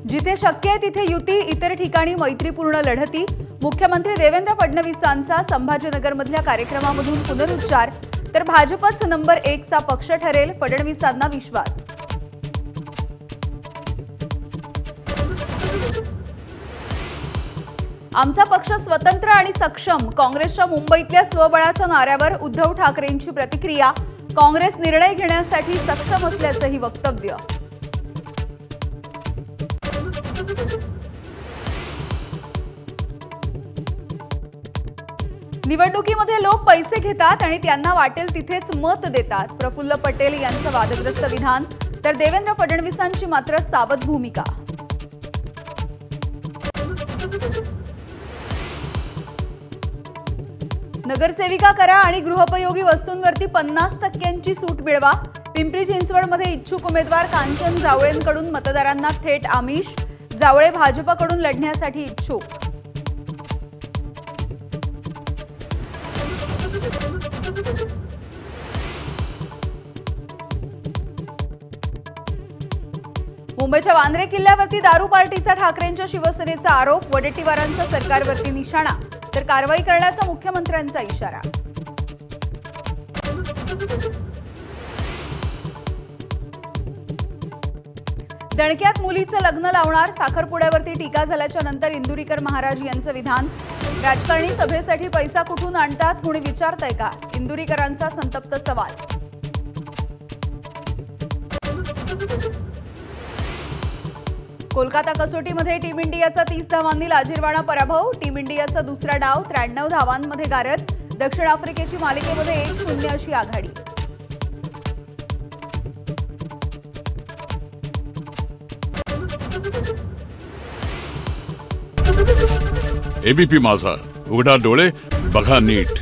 जिथे शक्य आहे तिथे युती, इतर ठिकाणी मैत्रीपूर्ण लढती। मुख्यमंत्री देवेंद्र फडणवीसांचा संभाजीनगरमधल्या कार्यक्रमामधून पुनरुच्चार, तर भाजपच नंबर 1 चा पक्ष ठरेल, फडणवीसांना विश्वास। आमचा पक्ष स्वतंत्र आणि सक्षम, काँग्रेसच्या मुंबईतल्या स्वबळाच्या नाऱ्यावर उद्धव ठाकरेंची प्रतिक्रिया। काँग्रेस निर्णय घेण्यासाठी सक्षम असल्याचंही वक्तव्य। निवडणुकीमध्ये लोक पैसे घेतात आणि त्यांना वाटेल तिथेच मत देतात, प्रफुल्ल पटेल यांचं वादग्रस्त विधान, तर देवेंद्र फडणवीसांची मात्र सावध भूमिका। नगरसेविका करा आणि गृहोपयोगी वस्तूंवरती 50% सूट मिळवा। पिंपरी चिंचवडमध्ये इच्छुक उमेदवार कांचन जावळेंकडून मतदारांना थेट आमिष, जावळे भाजपकडून लढण्यासाठी इच्छुक। मुंबईच्या वांद्रे किल्ल्यावरती दारू पार्टीचा ठाकरेंच्या शिवसेनेचा आरोप, वडेट्टीवारांचा सरकारवरती निशाणा, तर कारवाई करण्याचा मुख्यमंत्र्यांचा इशारा। दणक्यात मुलीचं लग्न लावणार, साखरपुड्यावरती टीका झाल्याच्या नंतर इंदुरीकर महाराज यांचं विधान, राजकारणी सभेसाठी पैसा कुठून आणतात, कुणी विचारतंय का, इंदुरीकरांचा संतप्त सवाल। कोलकाता कसोटीमध्ये टीम इंडियाचा 30 धावांनी लाजिरवाणा पराभव, टीम इंडियाचा दुसरा डाव 93 धावांमध्ये गारद, दक्षिण आफ्रिकेची मालिकेमध्ये 1-0 अशी आघाडी। एबीपी माझा, उघडा डोळे बघा नीट।